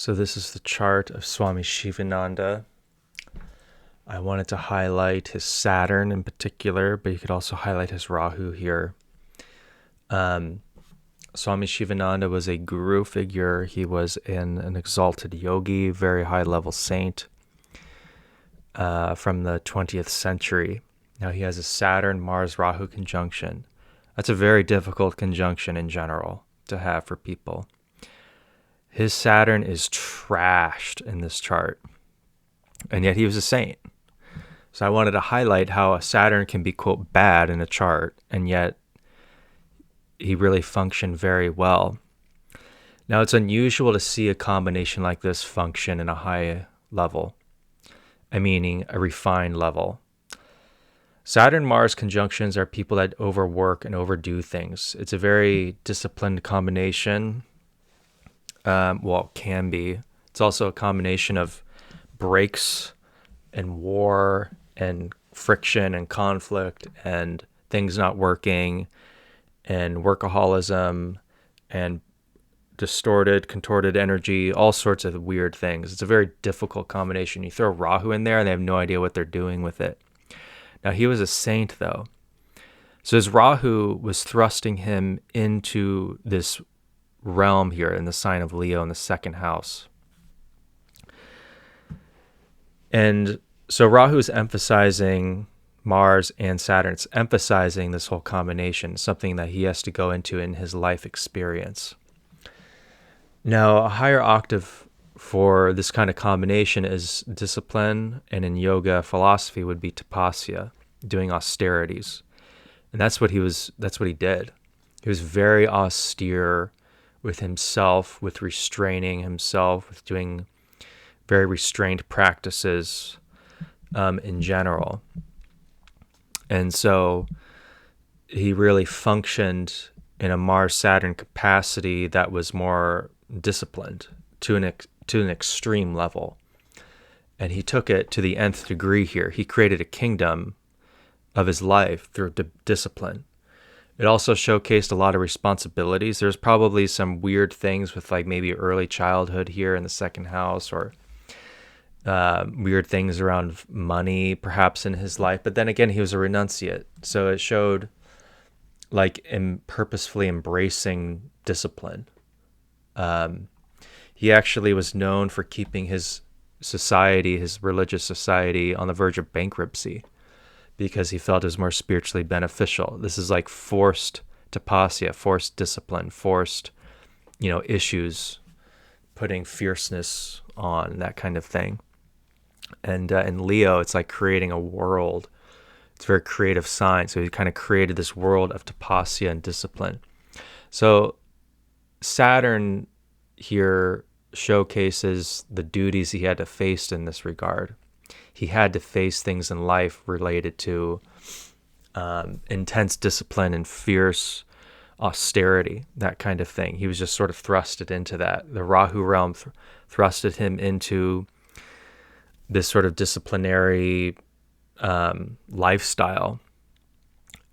So this is the chart of Swami Sivananda. I wanted to highlight his Saturn in particular, but you could also highlight his Rahu here. Swami Sivananda was a guru figure. He was an exalted yogi, very high-level saint from the 20th century. Now he has a Saturn, Mars, Rahu conjunction. That's a very difficult conjunction in general to have for people. His Saturn is trashed in this chart, and yet he was a saint. So I wanted to highlight how a Saturn can be, quote, bad in a chart, and yet he really functioned very well. Now, it's unusual to see a combination like this function in a high level, meaning a refined level. Saturn-Mars conjunctions are people that overwork and overdo things. It's a very disciplined combination. It can be. It's also a combination of breaks and war and friction and conflict and things not working and workaholism and distorted, contorted energy, all sorts of weird things. It's a very difficult combination. You throw Rahu in there and they have no idea what they're doing with it. Now, he was a saint, though. So his Rahu was thrusting him into this realm here in the sign of Leo in the second house. And so Rahu is emphasizing Mars and Saturn. It's emphasizing this whole combination, something that he has to go into in his life experience. Now, a higher octave for this kind of combination is discipline, and in yoga philosophy would be tapasya, doing austerities. And that's what he did. He was very austere with himself, with restraining himself, with doing very restrained practices in general. And so he really functioned in a Mars-Saturn capacity that was more disciplined to an extreme level. And he took it to the nth degree here. He created a kingdom of his life through discipline. It also showcased a lot of responsibilities. There's probably some weird things with like maybe early childhood here in the second house, or weird things around money perhaps in his life. But then again, he was a renunciate. So it showed like him purposefully embracing discipline. He actually was known for keeping his society, his religious society, on the verge of bankruptcy because he felt it was more spiritually beneficial. This is like forced tapasya, forced discipline, forced, issues, putting fierceness on, that kind of thing. And in Leo, it's like creating a world. It's a very creative sign. So he kind of created this world of tapasya and discipline. So Saturn here showcases the duties he had to face in this regard. He had to face things in life related to intense discipline and fierce austerity, that kind of thing. He was just sort of thrusted into that. The Rahu realm thrusted him into this sort of disciplinary lifestyle.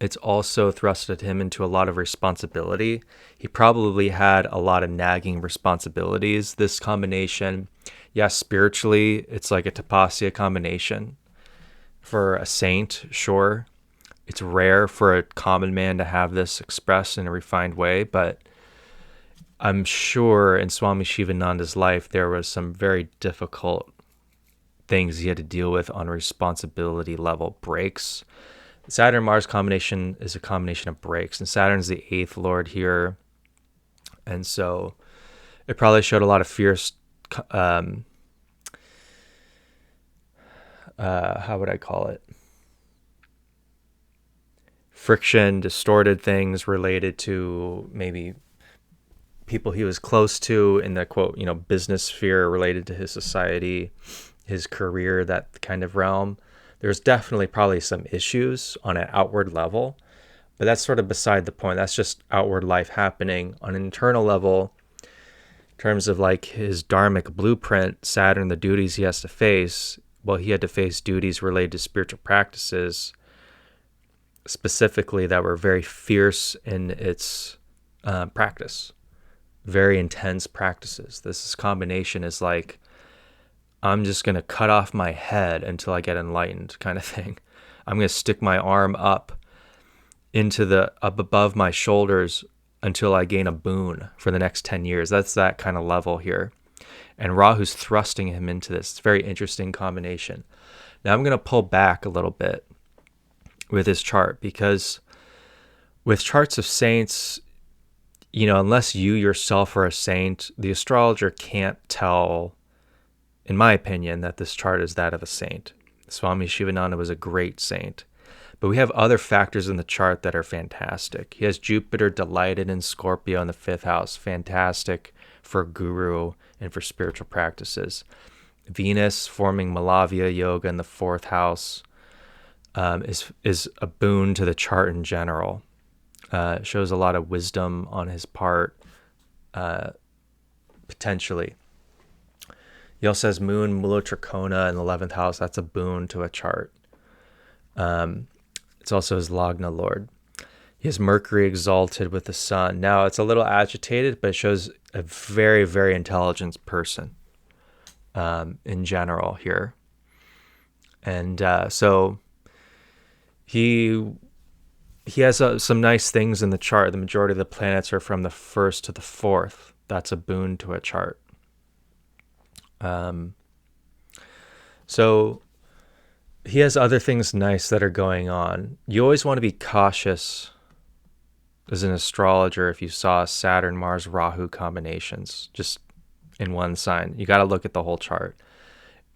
It's also thrusted him into a lot of responsibility. He probably had a lot of nagging responsibilities. This combination, yes, spiritually, it's like a tapasya combination. For a saint, sure. It's rare for a common man to have this expressed in a refined way, but I'm sure in Swami Shivananda's life, there was some very difficult things he had to deal with on responsibility level, breaks. Saturn-Mars combination is a combination of breaks, and Saturn's the 8th lord here. And so it probably showed a lot of fierce, how would I call it? Friction, distorted things related to maybe people he was close to in the, quote, business sphere related to his society, his career, that kind of realm. There's definitely probably some issues on an outward level, but that's sort of beside the point. That's just outward life happening. On an internal level, in terms of like his dharmic blueprint, Saturn, the duties he has to face, well, he had to face duties related to spiritual practices, specifically that were very fierce in its practice. very intense practices. This combination is like, I'm just going to cut off my head until I get enlightened kind of thing. I'm going to stick my arm up above my shoulders until I gain a boon for the next 10 years. That's that kind of level here. And Rahu's thrusting him into this. It's a very interesting combination. Now I'm going to pull back a little bit with his chart, because with charts of saints, unless you yourself are a saint, the astrologer can't tell, in my opinion, that this chart is that of a saint. Swami Sivananda was a great saint. But we have other factors in the chart that are fantastic. He has Jupiter delighted in Scorpio in the 5th house, fantastic for guru and for spiritual practices. Venus forming Malavya Yoga in the 4th house is a boon to the chart in general. Shows a lot of wisdom on his part, potentially. He also has Moon Mula Trikona in the 11th house. That's a boon to a chart. It's also his Lagna Lord. He has Mercury exalted with the Sun. Now, it's a little agitated, but it shows a very, very intelligent person in general here. And so he has some nice things in the chart. The majority of the planets are from the 1st to the 4th. That's a boon to a chart. So he has other things nice that are going on. You always want to be cautious as an astrologer if you saw Saturn, Mars, Rahu combinations just in one sign. You got to look at the whole chart.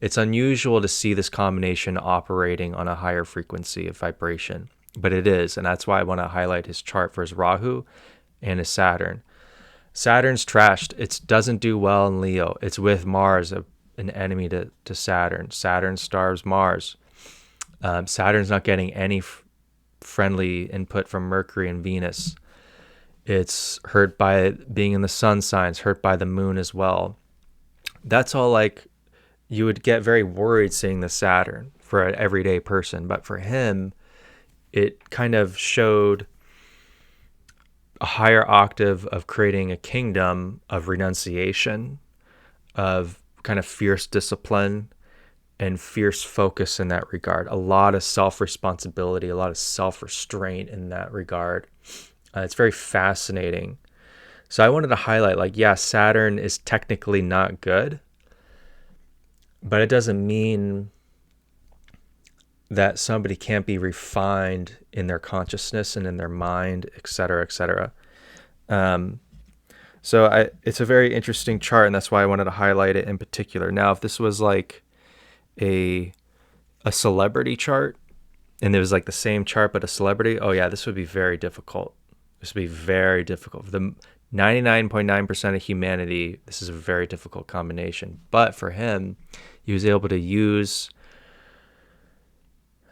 It's unusual to see this combination operating on a higher frequency of vibration, but it is, and that's why I want to highlight his chart for his Rahu and his Saturn. Saturn's trashed. It doesn't do well in Leo. It's with Mars, an enemy to Saturn. Saturn stars Mars. Saturn's not getting any friendly input from Mercury and Venus. It's hurt by being in the sun signs, hurt by the moon as well. That's all like you would get very worried seeing the Saturn for an everyday person. But for him, it kind of showed a higher octave of creating a kingdom of renunciation, of kind of fierce discipline and fierce focus in that regard. A lot of self-responsibility, a lot of self-restraint in that regard. It's very fascinating. So I wanted to highlight, Saturn is technically not good, but it doesn't mean that somebody can't be refined in their consciousness and in their mind, et cetera, et cetera. So it's a very interesting chart, and that's why I wanted to highlight it in particular. Now, if this was like a celebrity chart, and it was like the same chart but a celebrity, oh yeah, this would be very difficult. This would be very difficult. For the 99.9% of humanity, this is a very difficult combination. But for him, he was able to use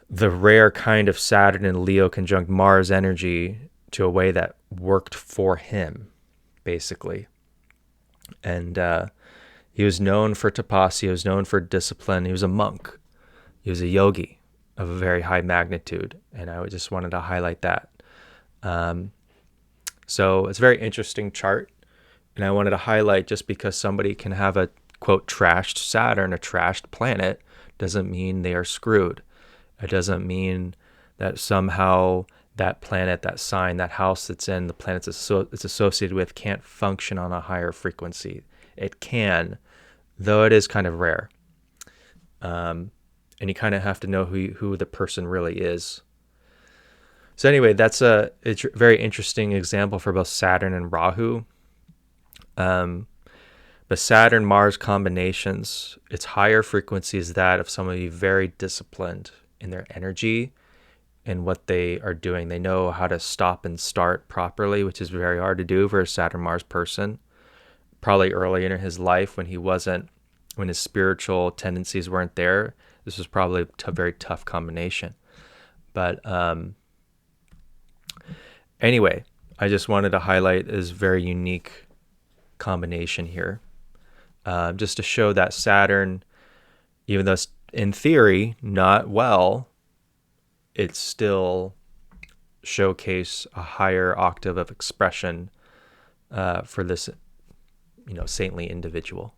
the rare kind of Saturn and Leo conjunct Mars energy to a way that worked for him, basically. And he was known for tapasya, he was known for discipline, he was a monk, he was a yogi of a very high magnitude, and I just wanted to highlight that. So it's a very interesting chart, and I wanted to highlight, just because somebody can have a, quote, trashed Saturn, a trashed planet, doesn't mean they are screwed. It doesn't mean that somehow that planet, that sign, that house that's in, the planets it's associated with can't function on a higher frequency. It can, though it is kind of rare. And you kind of have to know who the person really is. So anyway, it's a very interesting example for both Saturn and Rahu. But Saturn-Mars combinations, its higher frequency is that of somebody very disciplined in their energy and what they are doing. They know how to stop and start properly, which is very hard to do for a Saturn-Mars person. Probably early in his life when his spiritual tendencies weren't there, this was probably a very tough combination. But anyway, I just wanted to highlight this very unique combination here. Just to show that Saturn, even though it's in theory not well, it still showcase a higher octave of expression for this saintly individual.